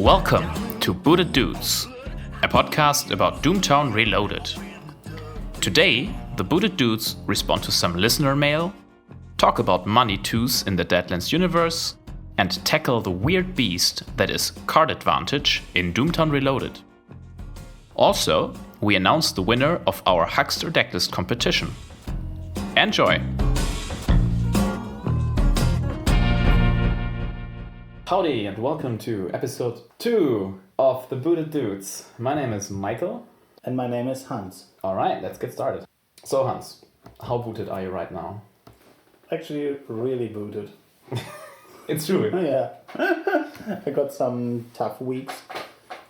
Welcome to Booted Dudes, a podcast about Doomtown Reloaded. Today, the Booted Dudes respond to some listener mail, talk about money twos in the Deadlands universe, and tackle the weird beast that is card advantage in Doomtown Reloaded. Also, we announce the winner of our Huckster Decklist competition. Enjoy! Howdy and welcome to episode 2 of the Booted Dudes. My name is Michael. And my name is Hans. Alright, let's get started. So Hans, how booted are you right now? Actually, really booted. It's true. Yeah. I got some tough weeks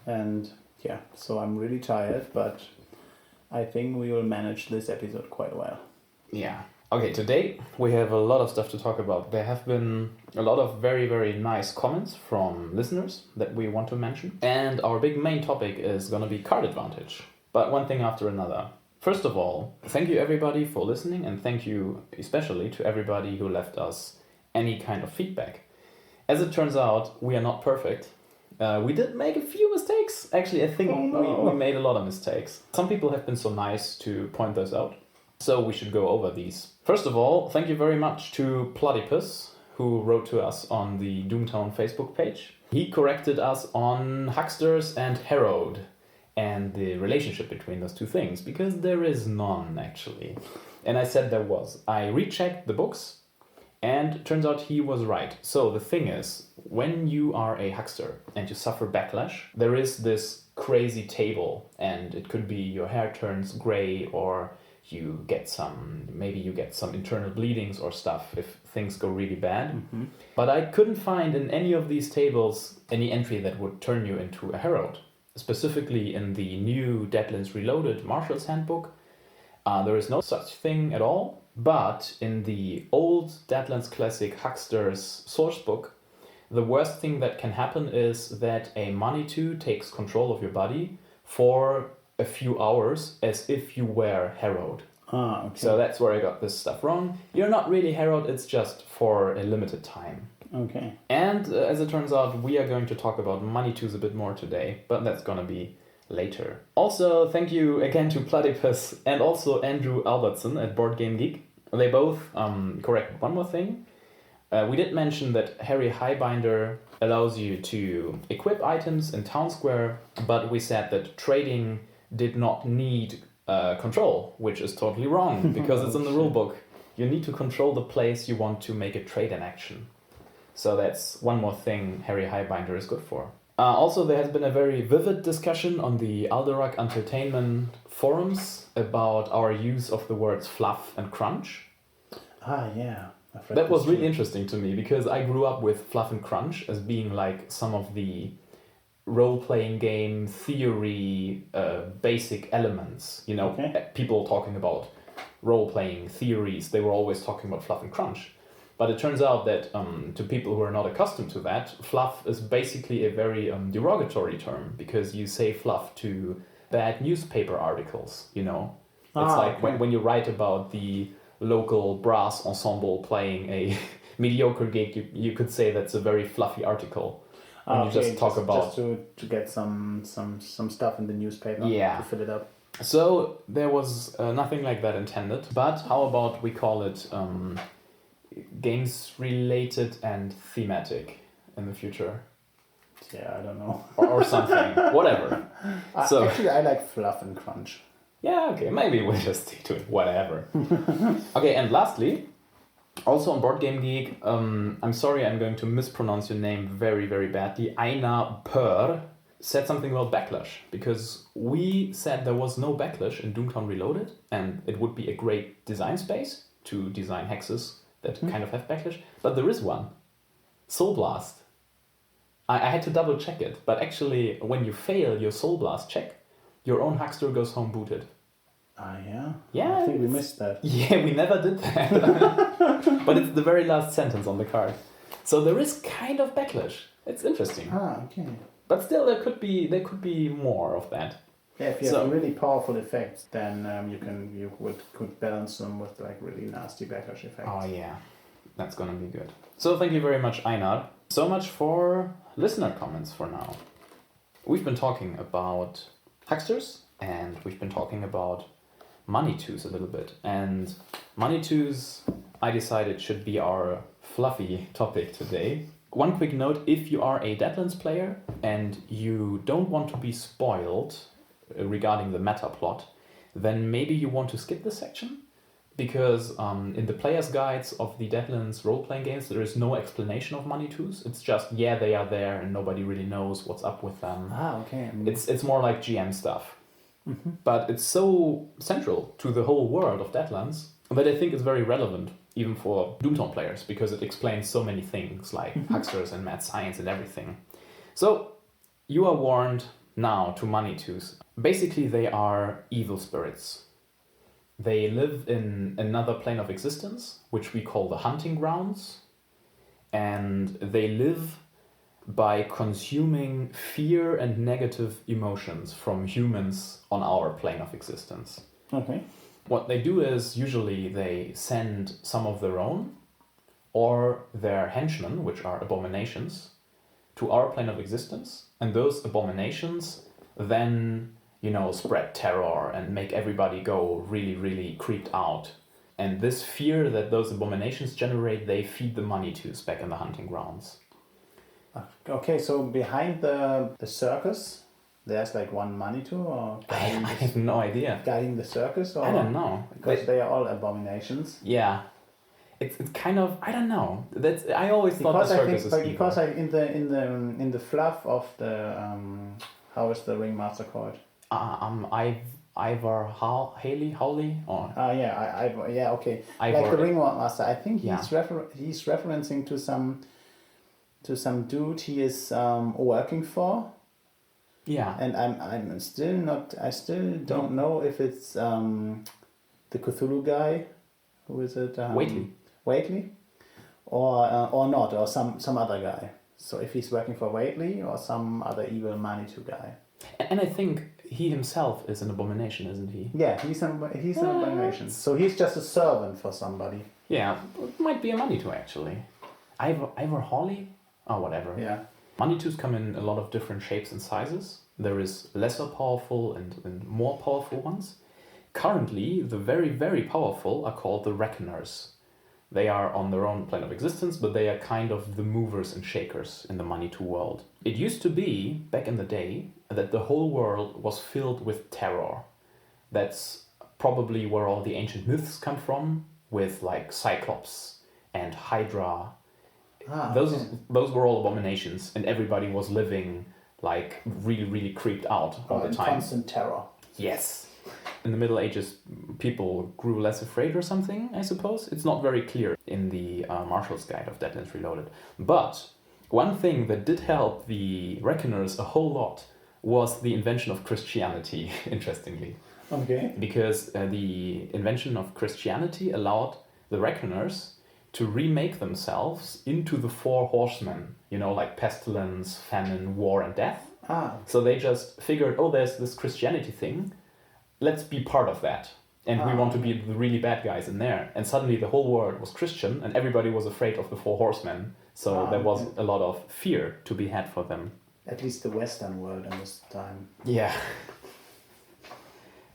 and yeah, so I'm really tired, but I think we will manage this episode quite well. Yeah. Okay, today we have a lot of stuff to talk about. There have been a lot of very, very nice comments from listeners that we want to mention. And our big main topic is going to be card advantage. But one thing after another. First of all, thank you everybody for listening, and thank you especially to everybody who left us any kind of feedback. As it turns out, we are not perfect. We did make a few mistakes. Actually, I think we made a lot of mistakes. Some people have been so nice to point those out. So we should go over these. First of all, thank you very much to Platypus, who wrote to us on the Doomtown Facebook page. He corrected us on Hucksters and Herod and the relationship between those two things, because there is none, actually. And I said there was. I rechecked the books, and it turns out he was right. So the thing is, when you are a Huckster and you suffer backlash, there is this crazy table, and it could be your hair turns gray, or maybe you get some internal bleedings or stuff if things go really bad. Mm-hmm. But I couldn't find in any of these tables any entry that would turn you into a herald. Specifically in the new Deadlands Reloaded Marshal's Handbook, there is no such thing at all. But in the old Deadlands Classic Huckster's sourcebook, the worst thing that can happen is that a money two takes control of your body for a few hours as if you were Herald. Okay. So that's where I got this stuff wrong. You're not really Herald, it's just for a limited time. Okay. And as it turns out, we are going to talk about money twos a bit more today, but that's gonna be later. Also, thank you again to Platypus and also Andrew Albertson at Board Game Geek. They both correct one more thing. We did mention that Harry Highbinder allows you to equip items in Town Square, but we said that trading did not need control, which is totally wrong, because it's in the rulebook. You need to control the place you want to make a trade in action. So that's one more thing Harry Highbinder is good for. Also, there has been a very vivid discussion on the Alderak Entertainment forums about our use of the words fluff and crunch. Yeah. That was really interesting to me, because I grew up with fluff and crunch as being like some of the role-playing game theory basic elements. You know, okay. People talking about role-playing theories, they were always talking about fluff and crunch. But it turns out that to people who are not accustomed to that, fluff is basically a very derogatory term, because you say fluff to bad newspaper articles, you know. It's like okay. when you write about the local brass ensemble playing a mediocre gig, you could say that's a very fluffy article. When you just talk about... Just to get some stuff in the newspaper to fill it up. So there was nothing like that intended, but how about we call it games related and thematic in the future? Yeah, I don't know. or something, whatever. Actually, I like fluff and crunch. Yeah, okay, maybe we'll just stick to it, whatever. Okay, and lastly, also on Board Game Geek, I'm sorry I'm going to mispronounce your name very, very badly. Aina Purr said something about backlash, because we said there was no backlash in Doomtown Reloaded, and it would be a great design space to design hexes that kind of have backlash, but there is one. Soul Blast. I had to double check it, but actually when you fail your Soul Blast check, your own Huckster goes home booted. Yeah? Yeah. I think we missed that. Yeah, we never did that. But it's the very last sentence on the card. So there is kind of backlash. It's interesting. Okay. But still, there could be more of that. Yeah, if you have really powerful effects, then you could balance them with like really nasty backlash effects. Oh yeah, that's gonna be good. So thank you very much, Einar. So much for listener comments for now. We've been talking about hucksters, and we've been talking about Money-Twos a little bit. And Money-Twos, I decided, should be our fluffy topic today. One quick note, if you are a Deadlands player and you don't want to be spoiled regarding the meta plot, then maybe you want to skip this section, because in the player's guides of the Deadlands role-playing games, there is no explanation of Money-Twos. It's just, yeah, they are there and nobody really knows what's up with them. Okay. It's more like GM stuff. Mm-hmm. But it's so central to the whole world of Deadlands that I think it's very relevant, even for Doomtown players, because it explains so many things, like hucksters and mad science and everything. So, you are warned now to Money-Twos. Basically, they are evil spirits. They live in another plane of existence, which we call the hunting grounds, and they live by consuming fear and negative emotions from humans on our plane of existence. Okay. What they do is usually they send some of their own or their henchmen, which are abominations, to our plane of existence, and those abominations then spread terror and make everybody go really, really creeped out. And this fear that those abominations generate, they feed the Money-Twos back in the hunting grounds. Okay, so behind the circus, there's like one Money-Two, or I have no idea. Guiding the circus, or I don't know. Because they are all abominations. Yeah. It's kind of, I don't know. I always thought the circus is evil. Because in the fluff of the how is the ringmaster called? Ivor Hawley or okay. Ivor, like the ringmaster, I think he's referencing to some dude he is working for. Yeah. And I still don't know if it's the Cthulhu guy. Who is it? Whately, or not, or some other guy. So if he's working for Whately or some other evil Money-Two guy. And I think he himself is an abomination, isn't he? Yeah, he's an abomination. So he's just a servant for somebody. Yeah, it might be a Money-Two actually. Ivor Hawley? Oh, whatever. Yeah. Money-Twos come in a lot of different shapes and sizes. There is lesser powerful and more powerful ones. Currently, the very, very powerful are called the Reckoners. They are on their own plane of existence, but they are kind of the movers and shakers in the Money-Two world. It used to be, back in the day, that the whole world was filled with terror. That's probably where all the ancient myths come from, with like Cyclops and Hydra. Those were all abominations, and everybody was living like really, really creeped out all the time. Constant terror. Yes. In the Middle Ages, people grew less afraid or something, I suppose. It's not very clear in the Marshall's Guide of Deadlands Reloaded. But one thing that did help the Reckoners a whole lot was the invention of Christianity, interestingly. Okay. Because the invention of Christianity allowed the Reckoners to remake themselves into the four horsemen, like pestilence, famine, war, and death. So they just figured, there's this Christianity thing, let's be part of that. And we want to be the really bad guys in there. And suddenly the whole world was Christian and everybody was afraid of the four horsemen. So there was a lot of fear to be had for them. At least the Western world in this time. Yeah.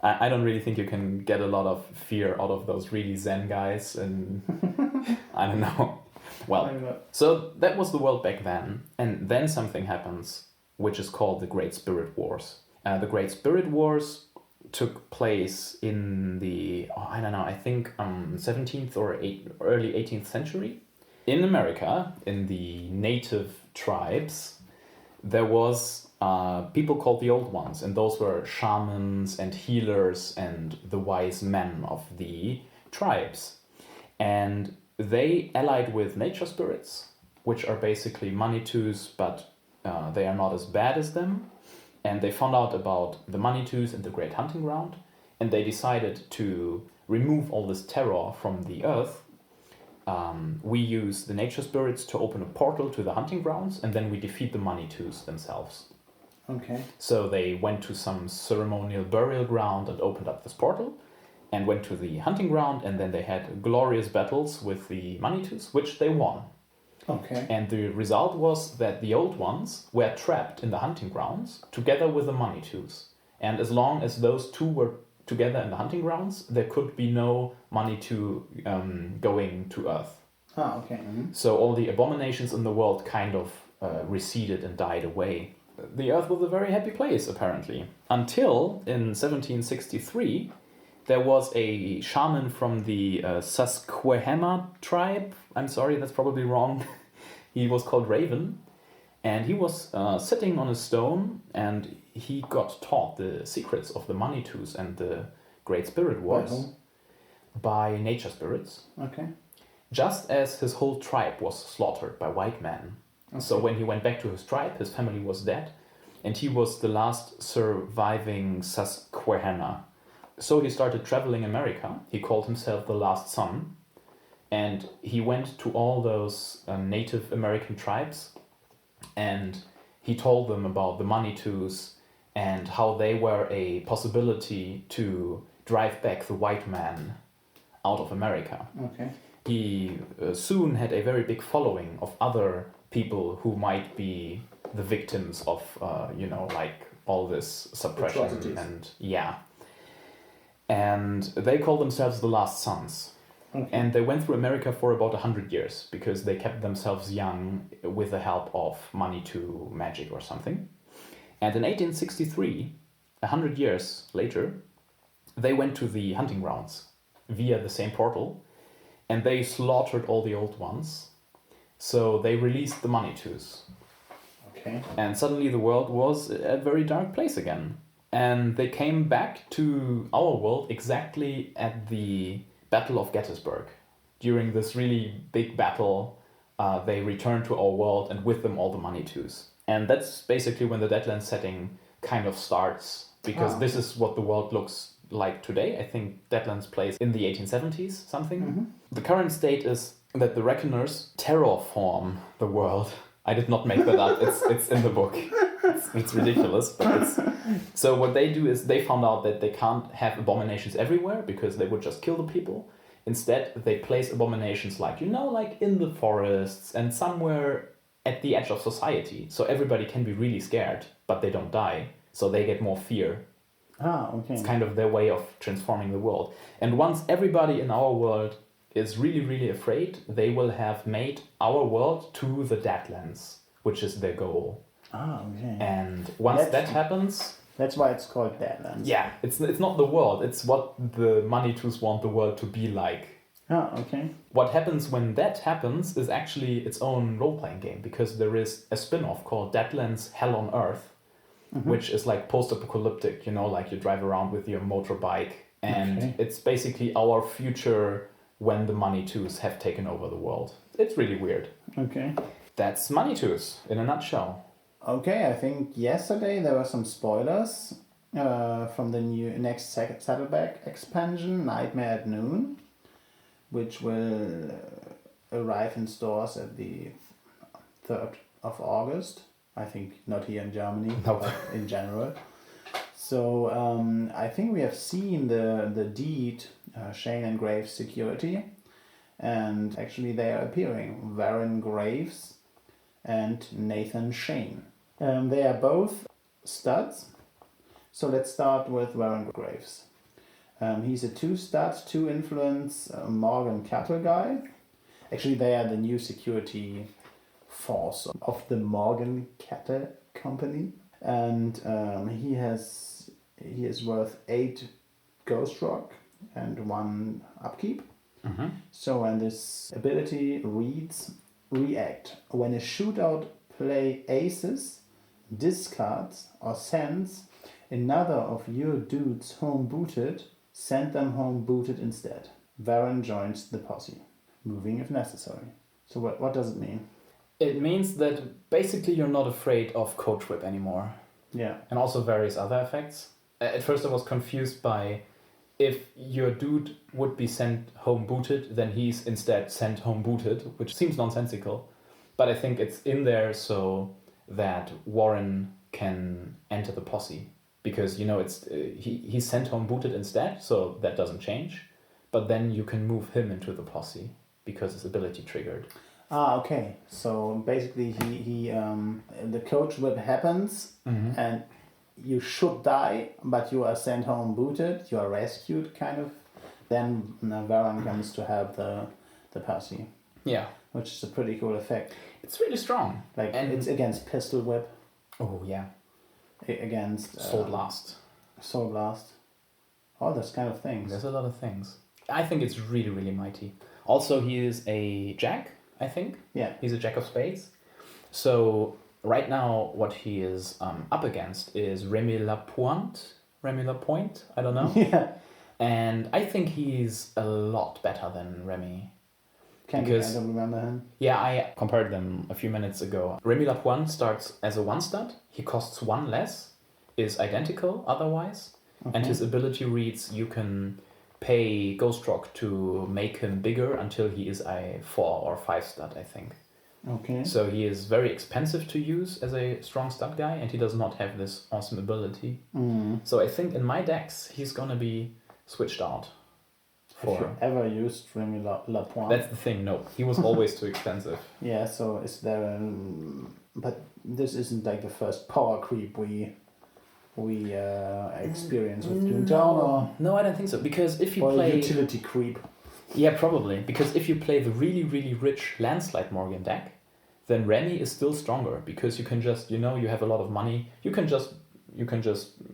I don't really think you can get a lot of fear out of those really Zen guys, and I don't know. Well, so that was the world back then, and then something happens, which is called the Great Spirit Wars. The Great Spirit Wars took place in the, I think 17th or early 18th century. In America, in the native tribes, there was people called the Old Ones, and those were shamans and healers and the wise men of the tribes. And they allied with nature spirits, which are basically Money-Twos, but they are not as bad as them. And they found out about the Money-Twos and the Great Hunting Ground, and they decided to remove all this terror from the earth. We use the nature spirits to open a portal to the hunting grounds, and then we defeat the Money-Twos themselves. Okay. So they went to some ceremonial burial ground and opened up this portal, and went to the hunting ground, and then they had glorious battles with the Money-Twos, which they won. Okay. And the result was that the old ones were trapped in the hunting grounds together with the Manitus. And as long as those two were together in the hunting grounds, there could be no Manitou going to Earth. Ah, okay. Mm-hmm. So all the abominations in the world kind of receded and died away. The Earth was a very happy place, apparently. Until in 1763, there was a shaman from the Susquehanna tribe. I'm sorry, that's probably wrong. He was called Raven. And he was sitting on a stone, and he got taught the secrets of the Manitous and the Great Spirit Wars by nature spirits. Okay. Just as his whole tribe was slaughtered by white men. Okay. So when he went back to his tribe, his family was dead, and he was the last surviving Susquehanna. So he started traveling America. He called himself the Last Son, and he went to all those Native American tribes, and he told them about the Manitous and how they were a possibility to drive back the white man out of America. Okay. He soon had a very big following of other people who might be the victims of, like all this suppression. Atrocities. And they called themselves the Last Sons. Okay. And they went through America for about 100 years because they kept themselves young with the help of Manitou magic or something. And in 1863, 100 years later, they went to the hunting grounds via the same portal, and they slaughtered all the old ones. So they released the Manitous. Okay. And suddenly the world was a very dark place again. And they came back to our world exactly at the Battle of Gettysburg. During this really big battle, they returned to our world, and with them all the Manitous. And that's basically when the Deadlands setting kind of starts, because this is what the world looks like today. I think Deadlands plays in the 1870s, something. Mm-hmm. The current state is that the Reckoners terraform the world. I did not make that up. It's in the book. It's ridiculous, but it's... So what they do is they found out that they can't have abominations everywhere because they would just kill the people. Instead, they place abominations like in the forests and somewhere at the edge of society. So everybody can be really scared, but they don't die. So they get more fear. Ah, okay. It's kind of their way of transforming the world. And once everybody in our world is really, really afraid, they will have made our world to the Deadlands, which is their goal. Ah, okay. And once that happens... That's why it's called Deadlands. Yeah, it's not the world, it's what the Manitous want the world to be like. Ah, okay. What happens when that happens is actually its own role-playing game, because there is a spin-off called Deadlands Hell on Earth, which is like post-apocalyptic, like you drive around with your motorbike, and it's basically our future when the Manitous have taken over the world. It's really weird. Okay. That's Manitous in a nutshell. Okay, I think yesterday there were some spoilers from the next Saddleback expansion, Nightmare at Noon, which will arrive in stores at the 3rd of August. I think not here in Germany, but in general. So I think we have seen the deed, Shane and Graves Security, and actually they are appearing, Warren Graves and Nathan Shane. They are both studs. So let's start with Warren Graves. He's a 2-stud, 2-influence Morgan Cattle guy. Actually, they are the new security force of the Morgan Cattle Company. And he is worth 8 Ghost Rock and 1 Upkeep. Mm-hmm. So, and this ability reads, react. When a shootout play aces, discards or sends another of your dudes home booted, send them home booted instead. Varen joins the posse, moving if necessary. So what does it mean? It means that basically you're not afraid of Coach Whip anymore. Yeah. And also various other effects. At first I was confused by if your dude would be sent home booted, then he's instead sent home booted, which seems nonsensical. But I think it's in there so that Warren can enter the posse. Because, it's he's sent home booted instead, so that doesn't change. But then you can move him into the posse because his ability triggered. Okay. So basically, he the coach whip happens, and you should die, but you are sent home booted. You are rescued, kind of. Then Varan comes to help the posse. Yeah. Which is a pretty cool effect. It's really strong. Like, and it's against Pistol Whip. Oh, yeah. Against... Soul Blast. Soul Blast. All those kind of things. There's a lot of things. I think it's really, really mighty. Also, he is a jack, I think. Yeah. He's a jack of spades. So, right now, what he is up against is Remy Lapointe. I don't know. Yeah. And I think he's a lot better than Remy. I don't remember him. Yeah, I compared them a few minutes ago. Remy Lapointe starts as a 1-stud. He costs 1 less, is identical otherwise. Okay. And his ability reads you can pay Ghost Rock to make him bigger until he is a 4 or 5 stud, I think. Okay. So he is very expensive to use as a strong stud guy, and he does not have this awesome ability. So I think in my decks, he's gonna be switched out. Have you ever used Remy Lapointe? That's the thing, no. He was always too expensive. Yeah, so is there but this isn't like the first power creep we experience with Doomtown, or... No, I don't think so. Because if you or play... utility creep. Yeah, probably. Because if you play the really, really rich Landslide Morgan deck, then Remy is still stronger. Because you can just, you have a lot of money. You can just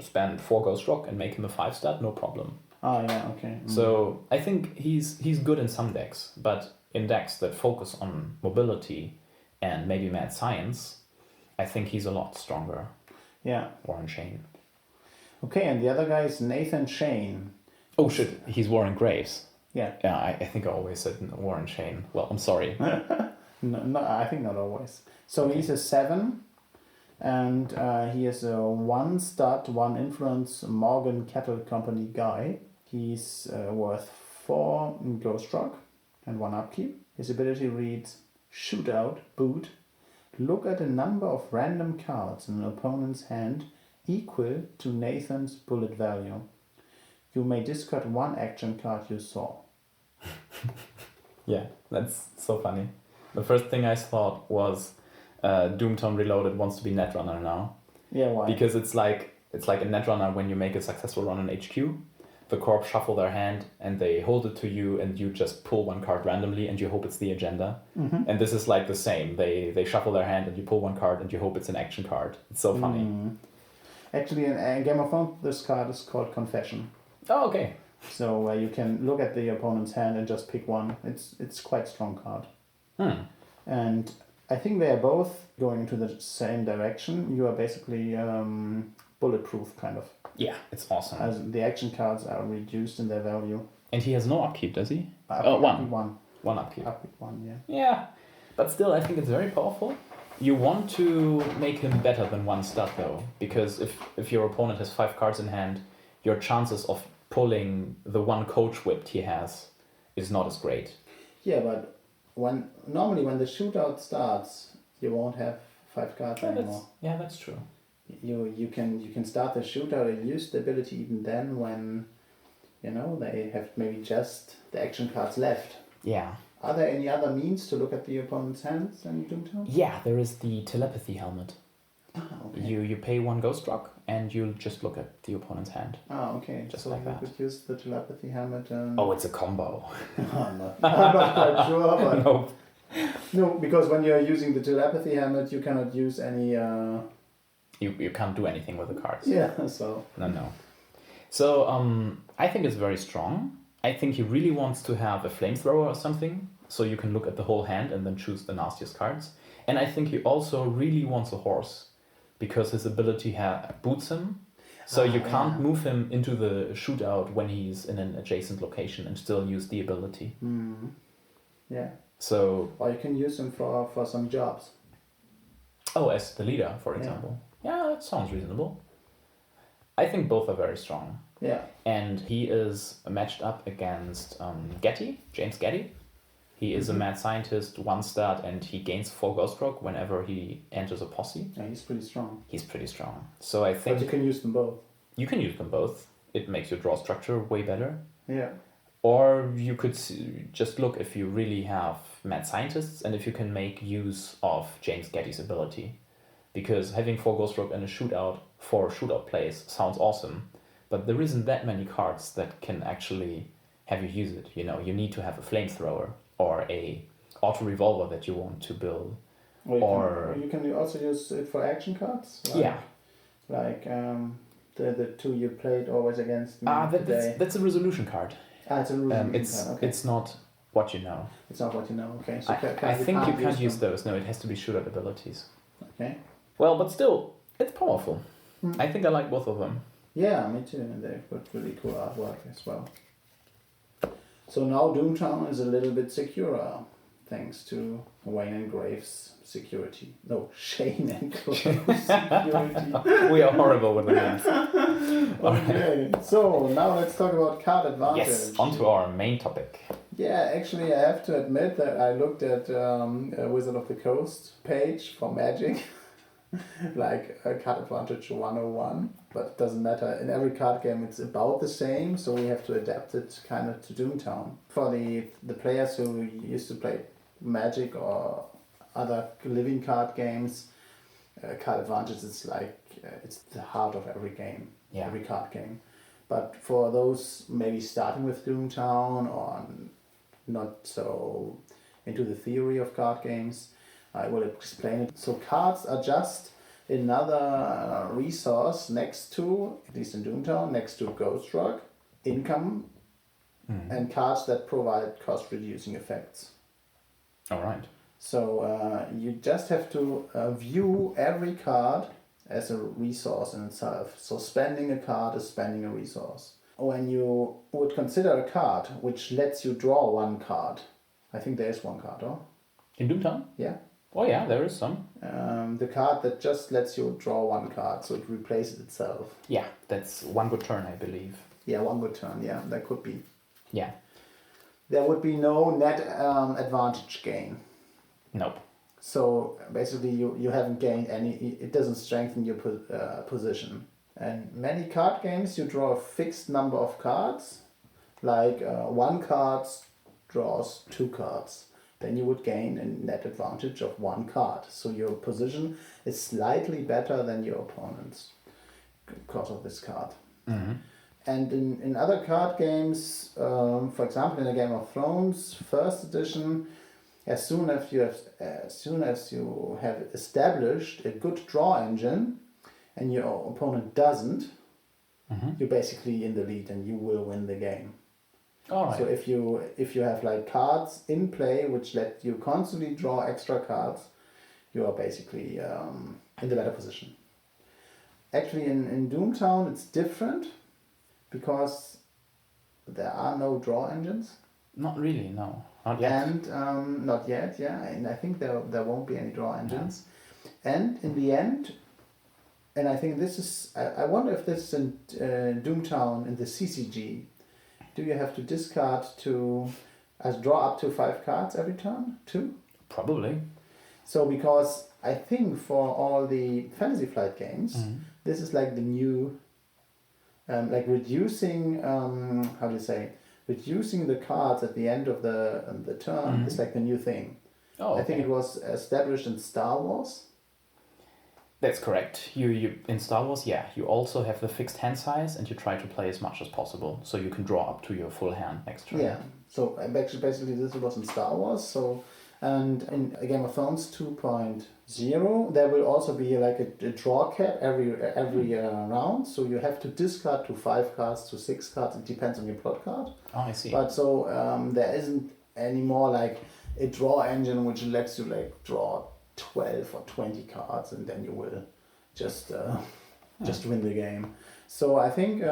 spend 4 Ghost Rock and make him a 5-stud, no problem. Oh, yeah, okay. So I think he's good in some decks, but in decks that focus on mobility and maybe mad science, I think he's a lot stronger. Yeah. Warren Shane. Okay, and the other guy is Nathan Shane. Oh shit, he's Warren Graves. Yeah. Yeah, I think I always said Warren Shane. Well, I'm sorry. No, I think not always. So he's a 7, and he is a 1-stud, 1 influence Morgan Cattle Company guy. He's worth 4 Ghost Rock and 1 upkeep. His ability reads Shootout, Boot. Look at a number of random cards in an opponent's hand equal to Nathan's bullet value. You may discard 1 action card you saw. Yeah, that's so funny. The first thing I thought was Doomtown Reloaded wants to be Netrunner now. Yeah, why? Because it's like a Netrunner when you make a successful run on HQ. The corp shuffle their hand and they hold it to you and you just pull 1 card randomly and you hope it's the agenda. And this is like the same. They shuffle their hand and you pull 1 card and you hope it's an action card. It's so funny. Actually, in Game of Thrones, this card is called Confession. Oh, okay. So you can look at the opponent's hand and just pick 1. It's quite a strong card. And I think they are both going into the same direction. You are basically bulletproof, kind of. Yeah, it's awesome. As the action cards are reduced in their value. And he has no upkeep, does he? One. 1 upkeep. Upkeep 1, yeah. Yeah, but still, I think it's very powerful. You want to make him better than 1 stud, though, because if your opponent has 5 cards in hand, your chances of pulling the 1 coach whipped he has is not as great. Yeah, but normally when the shootout starts, you won't have 5 cards anymore. That's true. You can start the shootout and use the ability even then when they have maybe just the action cards left. Yeah. Are there any other means to look at the opponent's hands in Doomtown? Yeah, there is the telepathy helmet. Okay. You pay 1 Ghost Rock and you just look at the opponent's hand. Oh, okay. Just so like you that. could use the telepathy helmet. Oh, it's a combo. I'm not quite sure, but No. No, because when you're using the telepathy helmet, you cannot use any. You can't do anything with the cards. Yeah, so. No. So I think it's very strong. I think he really wants to have a flamethrower or something, so you can look at the whole hand and then choose the nastiest cards. And I think he also really wants a horse, because his ability boots him, so you can't move him into the shootout when he's in an adjacent location and still use the ability. Yeah. So. Or you can use him for some jobs. Oh, as the leader, for example. Yeah, that sounds reasonable. I think both are very strong. Yeah. And he is matched up against James Getty. He is a mad scientist, 1-stud, and he gains 4 Ghost Rock whenever he enters a posse. Yeah, he's pretty strong. So I think... But you can use them both. You can use them both. It makes your draw structure way better. Yeah. Or you could just look if you really have mad scientists and if you can make use of James Getty's ability. Because having 4 Ghost Rogue and a shootout for shootout plays sounds awesome, but there isn't that many cards that can actually have you use it. You know, you need to have a flamethrower or a auto revolver that you want to build. Or you can also use it for action cards. Like the 2 you played always against me today. That's a resolution card. It's a resolution card. Okay. It's not what you know. It's not what you know. Okay. So I think you can't use those. No, it has to be shootout abilities. Okay. Well, but still, it's powerful. I think I like both of them. Yeah, me too. And they've got really cool artwork as well. So now Doomtown is a little bit securer, thanks to Wayne and Graves security. No, Shane and Graves security. We are horrible with the names. Okay, so now let's talk about card advantage. Yes, onto our main topic. Yeah, actually I have to admit that I looked at Wizard of the Coast page for Magic. Like a card advantage 101, but it doesn't matter. In every card game it's about the same, so we have to adapt it kind of to Doomtown. For the players who used to play Magic or other living card games, card advantage is like it's the heart of every game, every card game. But for those maybe starting with Doomtown or not so into the theory of card games, I will explain it. So cards are just another resource next to, at least in Doomtown, next to Ghost Rock, income, and cards that provide cost reducing effects. All right. So you just have to view every card as a resource in itself. So spending a card is spending a resource. When you would consider a card which lets you draw 1 card, I think there is 1 card, oh? In Doomtown? Yeah. Oh yeah, there is some. The card that just lets you draw 1 card, so it replaces itself. Yeah, that's 1 good turn, I believe. Yeah, 1 good turn, yeah, that could be. Yeah. There would be no net advantage gain. Nope. So basically you haven't gained any, it doesn't strengthen your position. And many card games you draw a fixed number of cards, like 1 card draws 2 cards. Then you would gain a net advantage of 1 card. So your position is slightly better than your opponent's because of this card. Mm-hmm. And in other card games, for example in a Game of Thrones, first edition, as soon as you have established a good draw engine and your opponent doesn't, you're basically in the lead and you will win the game. All right. So if you have like cards in play which let you constantly draw extra cards, you are basically in the better position. Actually in Doomtown it's different because there are no draw engines. Not really, no. Not yet. And not yet, yeah. And I think there won't be any draw engines. Yeah. And in the end, and I think this is, I wonder if this is in Doomtown in the CCG. Do you have to discard draw up to 5 cards every turn too? Probably. So because I think for all the Fantasy Flight games, this is like the new, like reducing, reducing the cards at the end of the turn is like the new thing. Oh, okay. I think it was established in Star Wars. That's correct. You in Star Wars, you also have the fixed hand size and you try to play as much as possible so you can draw up to your full hand next turn. Yeah, so basically this was in Star Wars. So, and in Game of Thrones 2.0 there will also be like a draw cap every round. So you have to discard to 5 cards to 6 cards. It depends on your plot card. Oh, I see. But so there isn't anymore like a draw engine which lets you like draw 12 or 20 cards and then you will just win the game. So I think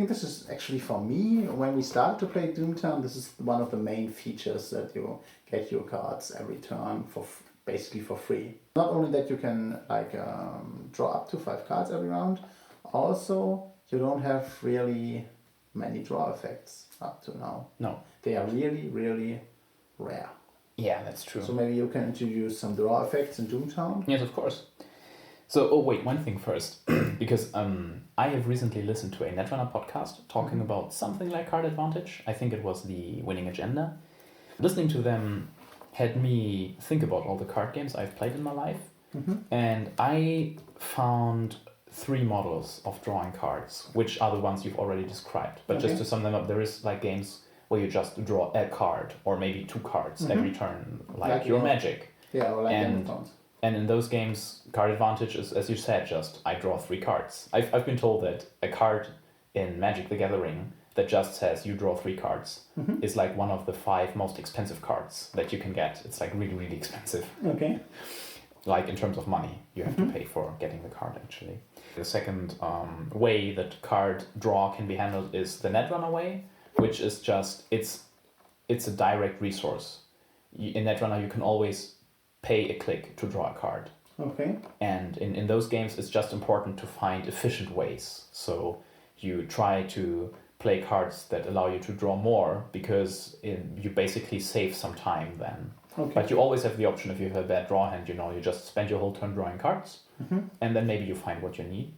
this is actually for me, when we started to play Doomtown, this is one of the main features, that you get your cards every turn basically for free. Not only that you can like draw up to 5 cards every round, also you don't have really many draw effects up to now. No. They are really, really rare. Yeah, that's true. So maybe you can introduce some draw effects in Doomtown? Yes, of course. So, wait, one thing first. Because I have recently listened to a Netrunner podcast talking about something like card advantage. I think it was the Winning Agenda. Listening to them, had me think about all the card games I've played in my life. Mm-hmm. And I found 3 models of drawing cards, which are the ones you've already described. But just to sum them up, there is like games where you just draw a card or maybe 2 cards every turn, like your Magic. Yeah, or like and in those games, card advantage is, as you said, just I draw 3 cards. I've been told that a card in Magic the Gathering that just says you draw 3 cards is like one of the 5 most expensive cards that you can get. It's like really, really expensive. Okay. Like in terms of money, you have to pay for getting the card actually. The second way that card draw can be handled is the Netrunner way, which is just, it's a direct resource. In Netrunner, you can always pay a click to draw a card. Okay. And in those games, it's just important to find efficient ways. So you try to play cards that allow you to draw more because you basically save some time then. Okay. But you always have the option, if you have a bad draw hand, you just spend your whole turn drawing cards, and then maybe you find what you need.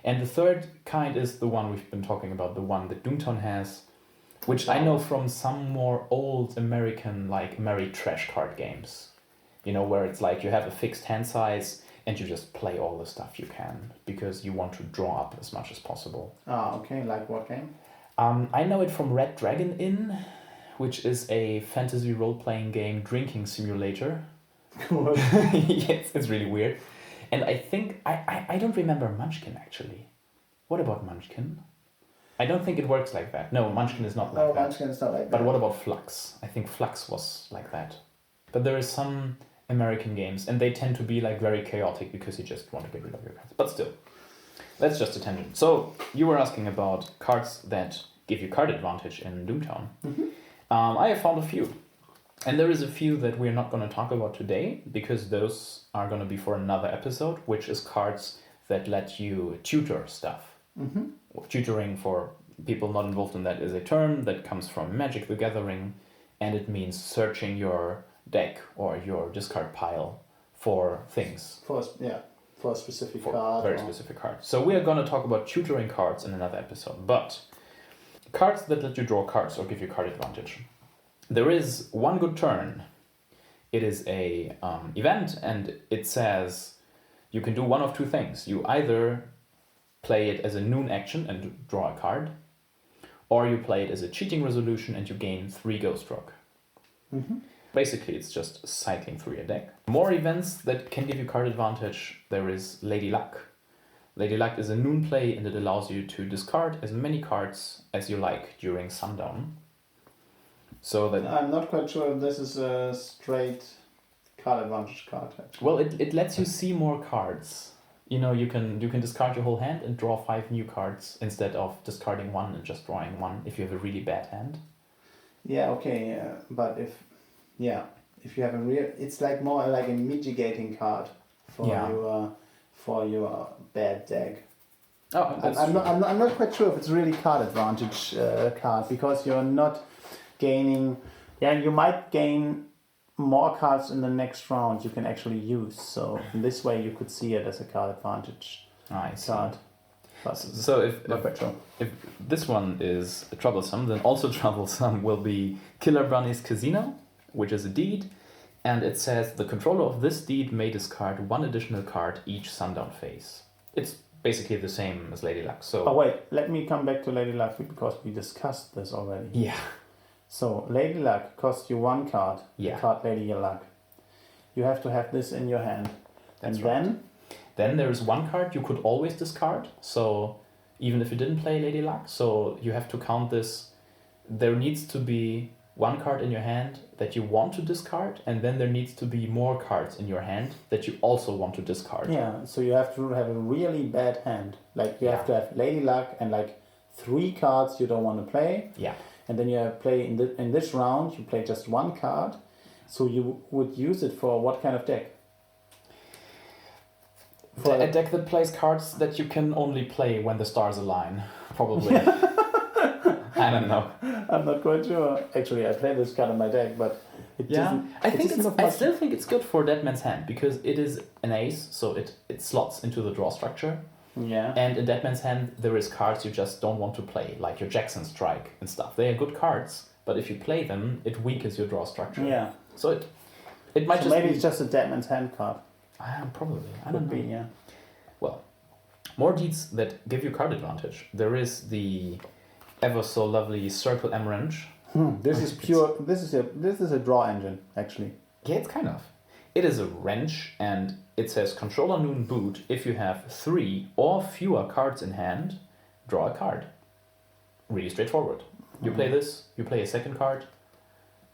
And the third kind is the one we've been talking about, the one that Doomtown has, which I know from some more old American, like Ameritrash card games. Where it's like you have a fixed hand size and you just play all the stuff you can because you want to draw up as much as possible. Ah, okay. Like what game? I know it from Red Dragon Inn, which is a fantasy role-playing game drinking simulator. Cool. Yes, it's really weird. And I think, I don't remember Munchkin actually. What about Munchkin? I don't think it works like that. No, Munchkin is not like that. No, Munchkin is not like that. But what about Flux? I think Flux was like that. But there is some American games, and they tend to be like very chaotic because you just want to get rid of your cards. But still, that's just a tangent. So you were asking about cards that give you card advantage in Doomtown. I have found a few. And there is a few that we're not going to talk about today because those are going to be for another episode, which is cards that let you tutor stuff. Tutoring, for people not involved in that, is a term that comes from Magic the Gathering, and it means searching your deck or your discard pile for things. For a specific card. Very specific card. So we are going to talk about tutoring cards in another episode. But cards that let you draw cards or give you card advantage. There is one good turn. It is a event, and it says you can do one of 2 things. You either play it as a noon action and draw a card, or you play it as a cheating resolution and you gain 3 ghost rock. Basically, it's just cycling through your deck. More events that can give you card advantage. There is Lady Luck. Lady Luck is a noon play, and it allows you to discard as many cards as you like during sundown. So that I'm not quite sure if this is a straight card advantage card. Actually. Well, it lets you see more cards. You can discard your whole hand and draw 5 new cards instead of discarding 1 and just drawing 1 if you have a really bad hand. Yeah, okay, but if you have a real, it's like more like a mitigating card for your bad deck. Oh, that's I'm true. I'm not quite sure if it's really card advantage card because you're not gaining. Yeah, you might gain more cards in the next round you can actually use. So in this way, you could see it as a card advantage card. But so if this one is troublesome, then also troublesome will be Killer Bunny's Casino, which is a deed, and it says the controller of this deed may discard 1 additional card each sundown phase. It's basically the same as Lady Luck. So. Oh wait, let me come back to Lady Luck because we discussed this already. Yeah. So Lady Luck costs you 1 card. Yeah. The card Lady Luck. You have to have this in your hand. That's and right. Then there is 1 card you could always discard. So even if you didn't play Lady Luck, so you have to count this. There needs to be 1 card in your hand that you want to discard, and then there needs to be more cards in your hand that you also want to discard. Yeah, so you have to have a really bad hand. Like you have to have Lady Luck and like 3 cards you don't want to play. Yeah. And then you have play in this round you play just 1 card. So you would use it for what kind of deck? For a deck that plays cards that you can only play when the stars align, probably. I don't know. I'm not quite sure. Actually, I play this card in my deck, but it doesn't. I still think it's good for Dead Man's Hand because it is an ace, so it slots into the draw structure. Yeah. And in Dead Man's Hand, there is cards you just don't want to play, like your Jackson Strike and stuff. They are good cards, but if you play them, it weakens your draw structure. Yeah. So It might maybe it's just a dead man's hand card. Probably. I don't know. Yeah. Well, more deeds that give you card advantage. There is the ever so lovely Circle M Wrench. This is pure. This is a draw engine, actually. Yeah, it's kind of. It is a wrench, and it says Controller Noon Boot. If you have 3 or fewer cards in hand, draw a card. Really straightforward. You play this, you play a second card,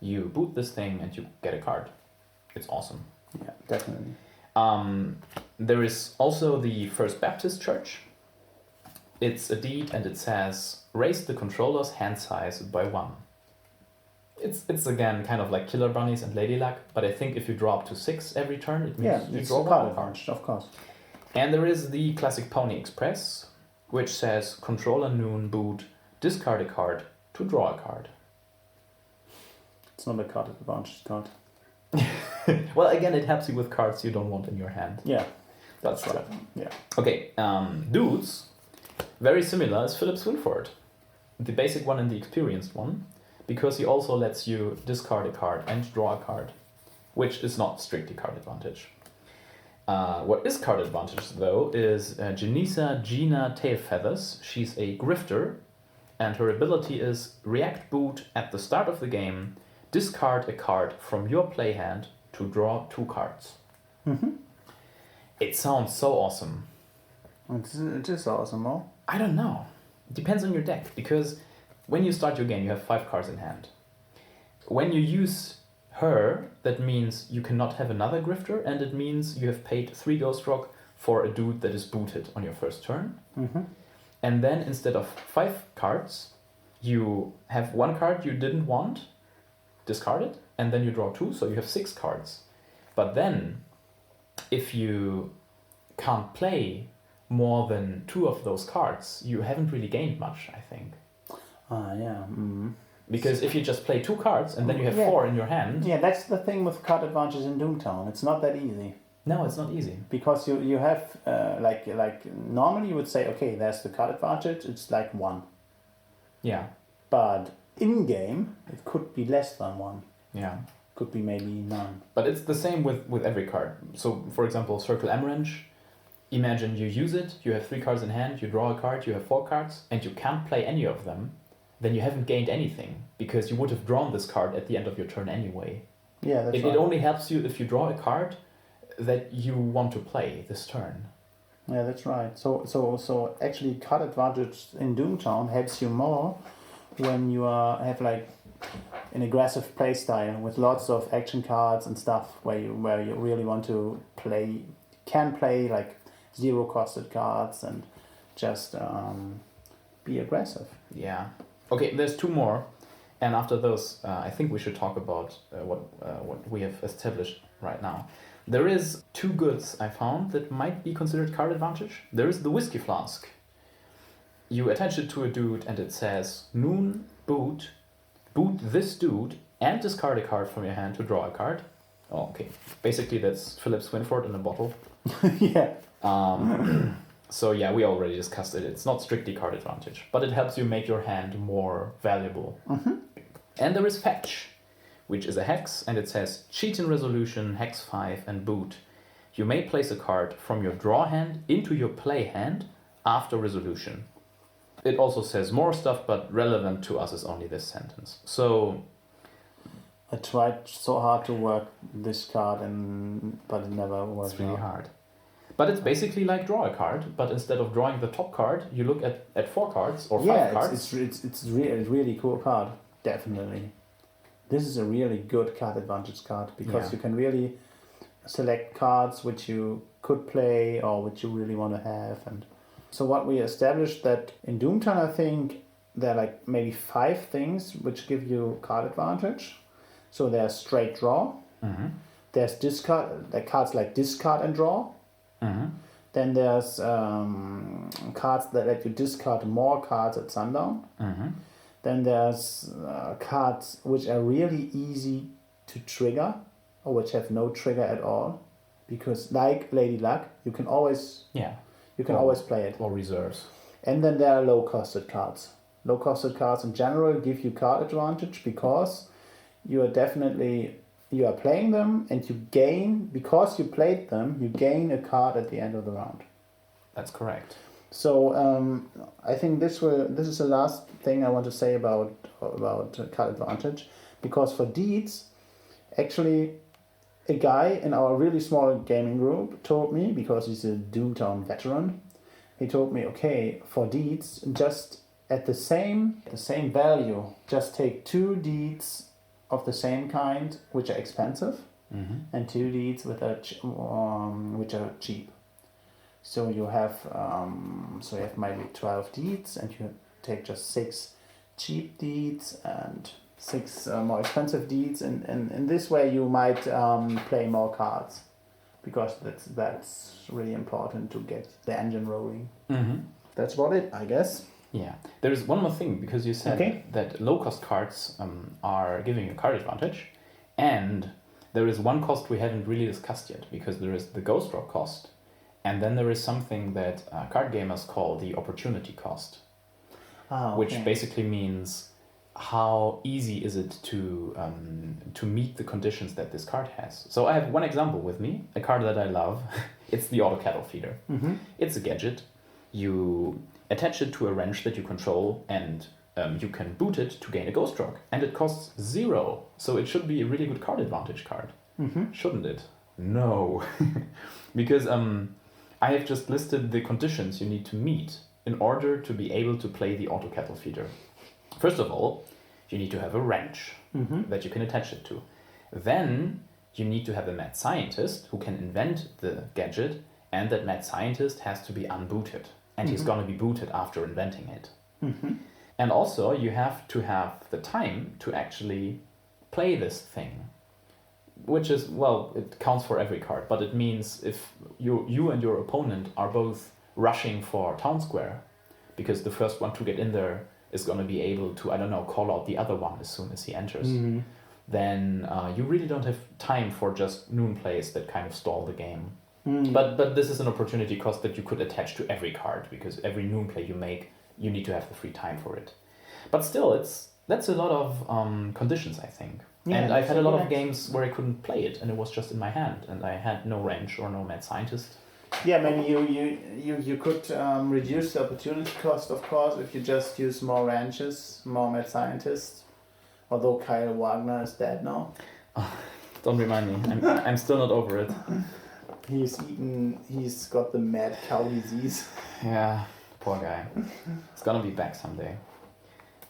you boot this thing, and you get a card. It's awesome. Yeah, definitely. There is also the First Baptist Church. It's a deed, and it says raise the controller's hand size by 1. It's again kind of like Killer Bunnies and Lady Luck, but I think if you draw up to 6 every turn, it means you draw card one card. advantage, of course. And there is the classic Pony Express, which says Controller Noon Boot, discard a card to draw a card. It's not a card advantage card. Well, again, it helps you with cards you don't want in your hand. Yeah, That's right. true. Yeah. Okay, dudes, very similar as Philip Swinford, the basic one and the experienced one, because he also lets you discard a card and draw a card, which is not strictly card advantage. What is card advantage, though, is Janisa Gina Tailfeathers. She's a grifter, and her ability is React Boot at the start of the game, discard a card from your play hand to draw 2 cards. Mm-hmm. It sounds so awesome. It is awesome, huh? I don't know. It depends on your deck, because when you start your game, you have 5 cards in hand. When you use her, that means you cannot have another grifter, and it means you have paid 3 Ghost Rock for a dude that is booted on your first turn. Mm-hmm. And then instead of 5 cards, you have 1 card you didn't want, discard it, and then you draw 2, so you have 6 cards. But then, if you can't play more than 2 of those cards, you haven't really gained much, I think. Yeah. Mm-hmm. Because if you just play 2 cards and then you have 4 in your hand... Yeah, that's the thing with card advantage in Doomtown. It's not that easy. No, it's not easy. Because you have, like normally you would say, okay, there's the card advantage, it's like 1. Yeah. But in-game, it could be less than 1. Yeah. Could be maybe none. But it's the same with every card. So, for example, Circle M Wrench. Imagine you use it, you have 3 cards in hand, you draw a card, you have 4 cards, and you can't play any of them. Then you haven't gained anything, because you would have drawn this card at the end of your turn anyway. Yeah, that's right. It only helps you if you draw a card that you want to play this turn. Yeah, that's right. So actually card advantage in Doomtown helps you more when you have like an aggressive play style with lots of action cards and stuff where you really want to play, can play like 0 costed cards and just be aggressive. Yeah. Okay, there's 2 more, and after those, I think we should talk about what we have established right now. There is 2 goods I found that might be considered card advantage. There is the whiskey flask. You attach it to a dude, and it says Noon Boot this dude, and discard a card from your hand to draw a card. Oh, okay. Basically, that's Philip Swinford in a bottle. Yeah. So yeah, we already discussed it. It's not strictly card advantage, but it helps you make your hand more valuable. Mm-hmm. And there is Fetch, which is a hex, and it says Cheat in Resolution, Hex 5, and Boot. You may place a card from your draw hand into your play hand after resolution. It also says more stuff, but relevant to us is only this sentence. So I tried so hard to work this card, but it never worked. it's really hard. But it's basically like draw a card, but instead of drawing the top card, you look at 4 cards or 5 cards. It's really cool card, definitely. This is a really good card advantage card because you can really select cards which you could play or which you really want to have. And so what we established that in Doomtown, I think there are like maybe 5 things which give you card advantage. So there's straight draw. Mm-hmm. There's discard, like cards like discard and draw. Mm-hmm. Then there's cards that let you discard more cards at sundown. Mm-hmm. Then there's cards which are really easy to trigger or which have no trigger at all, because like Lady Luck, you can always always play it. Or reserves. And then there are low costed cards. Low costed cards in general give you card advantage because you are definitely you are playing them, and you gain, because you played them, you gain a card at the end of the round. That's correct. So I think this is the last thing I want to say about card advantage, because for deeds, actually, a guy in our really small gaming group told me, because he's a Doomtown veteran, he told me, okay, for deeds, just at the same value, just take 2 deeds of the same kind, which are expensive, and 2 deeds which are cheap. So you have maybe 12 deeds, and you take just 6 cheap deeds and 6 more expensive deeds, and in this way you might play more cards, because that's really important to get the engine rolling. That's about it, I guess. Yeah, there is one more thing, because you said that low-cost cards are giving you card advantage, and there is one cost we haven't really discussed yet, because there is the Ghost Rock cost, and then there is something that card gamers call the opportunity cost, which basically means how easy is it to meet the conditions that this card has. So I have one example with me, a card that I love. It's the Auto Cattle Feeder. It's a gadget. You attach it to a wrench that you control, and you can boot it to gain a Ghost Rock, and it costs 0. So it should be a really good card advantage card, shouldn't it? No, because I have just listed the conditions you need to meet in order to be able to play the Auto Cattle Feeder. First of all, you need to have a wrench that you can attach it to. Then you need to have a mad scientist who can invent the gadget, and that mad scientist has to be unbooted. And he's going to be booted after inventing it. And also, you have to have the time to actually play this thing. Which is, well, it counts for every card, but it means if you and your opponent are both rushing for town square, because the first one to get in there is going to be able to, I don't know, call out the other one as soon as he enters, then you really don't have time for just noon plays that kind of stall the game. But this is an opportunity cost that you could attach to every card, because every noon play you make, you need to have the free time for it. But still, that's a lot of conditions, I think. Yeah, and I've had a lot of games where I couldn't play it, and it was just in my hand, and I had no wrench or no mad scientist. Yeah, maybe you could reduce the opportunity cost, of course, if you just use more wrenches, more mad scientists. Although Kyle Wagner is dead now. Don't remind me. I'm still not over it. He's got the mad cow disease. Yeah, poor guy. He's gonna be back someday,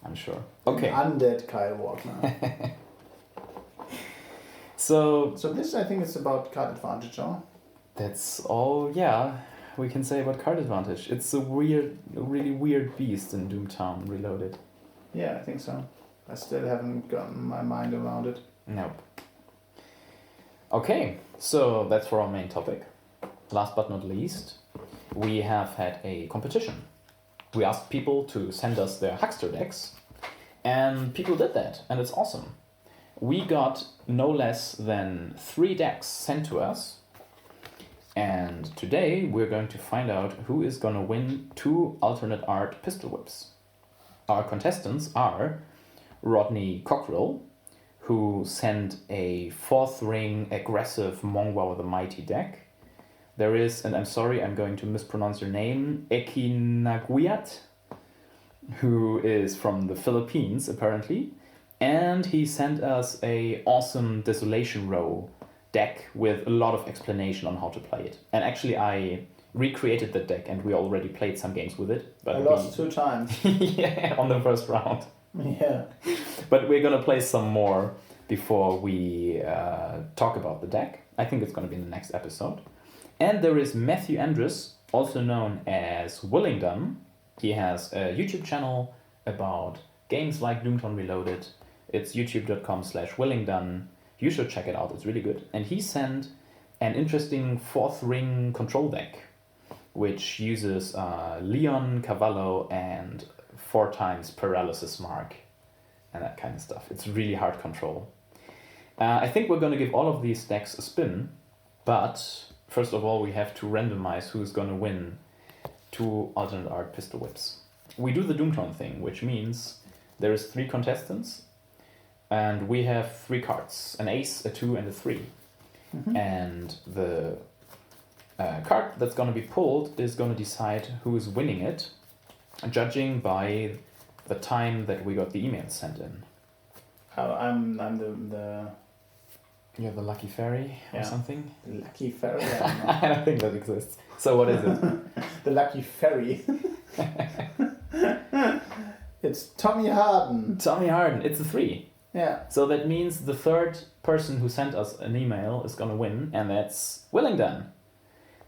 I'm sure. Okay. An undead Kyle Wagner. So this, I think, is about card advantage, huh? That's all, yeah, we can say about card advantage. It's a really weird beast in Doomtown Reloaded. Yeah, I think so. I still haven't gotten my mind around it. Nope. Okay, so that's for our main topic. Last but not least, we have had a competition. We asked people to send us their Huckster decks, and people did that, and it's awesome. We got no less than 3 decks sent to us, and today we're going to find out who is going to win 2 alternate art pistol whips. Our contestants are Rodney Cockrell, who sent a 4th ring aggressive Mongwa the Mighty deck. There is, and I'm sorry, I'm going to mispronounce your name, Ekinaguiat, who is from the Philippines, apparently. And he sent us a awesome Desolation Row deck with a lot of explanation on how to play it. And actually, I recreated that deck, and we already played some games with it. But I lost 2 times. Yeah, on the first round. Yeah. But we're going to play some more before we talk about the deck. I think it's going to be in the next episode. And there is Matthew Andrews, also known as Willingdon. He has a YouTube channel about games like Doomtown Reloaded. It's youtube.com/Willingdon. You should check it out, it's really good. And he sent an interesting 4th ring control deck, which uses Leon, Cavallo, and 4 times Paralysis Mark, and that kind of stuff. It's really hard control. I think we're going to give all of these decks a spin, but first of all we have to randomize who's going to win 2 alternate art pistol whips. We do the Doomtown thing, which means there is 3 contestants. And we have 3 cards, an ace, a 2, and a 3. Mm-hmm. And the card that's going to be pulled is going to decide who is winning it, judging by the time that we got the emails sent in. Oh, I'm the You're the lucky fairy or something? lucky fairy. I don't think that exists. So what is it? The lucky fairy. It's Tommy Harden. Tommy Harden. It's a 3. Yeah. So that means the third person who sent us an email is going to win, and that's Willingdon.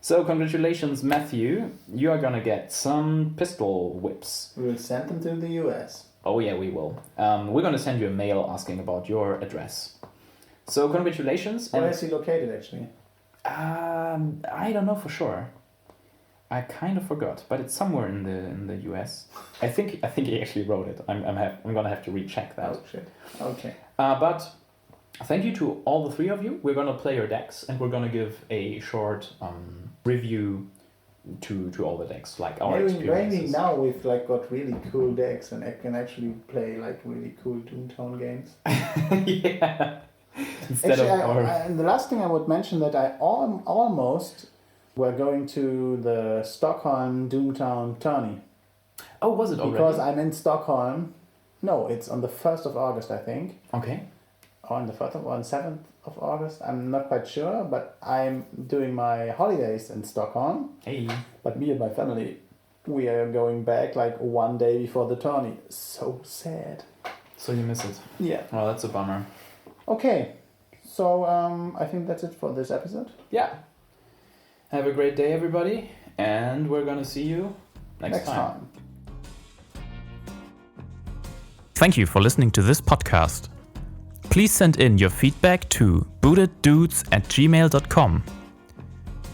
So congratulations, Matthew. You are going to get some pistol whips. We will send them to the US. Oh yeah, we will. We're going to send you a mail asking about your address. So congratulations. Where is he located, actually? I don't know for sure. I kind of forgot, but it's somewhere in the US. I think he actually wrote it. I'm gonna have to recheck that. Oh shit. Okay. But thank you to all the 3 of you. We're gonna play your decks, and we're gonna give a short review to all the decks, like our experiences. Maybe now we've like got really cool decks, and I can actually play like really cool Doomtown games. Yeah. And the last thing I would mention that I almost were going to the Stockholm Doomtown tourney. Oh, was it already? Because I'm in Stockholm. No, it's on the 1st of August, I think. Okay. Or on the 7th of August. I'm not quite sure, but I'm doing my holidays in Stockholm. Hey. But me and my family, we are going back like one day before the tourney. So sad. So you miss it. Yeah. Well, that's a bummer. Okay. So I think that's it for this episode. Yeah. Have a great day, everybody, and we're gonna see you next time. Thank you for listening to this podcast. Please send in your feedback to booteddudes@gmail.com.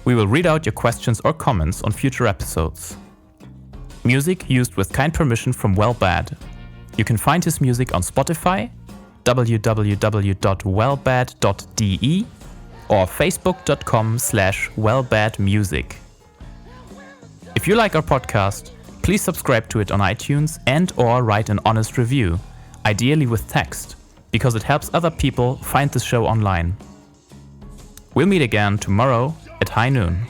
We will read out your questions or comments on future episodes. Music used with kind permission from Wellbad. You can find his music on Spotify, www.wellbad.de, or facebook.com/wellbadmusic. If you like our podcast, please subscribe to it on iTunes and/or write an honest review, ideally with text, because it helps other people find the show online. We'll meet again tomorrow at high noon.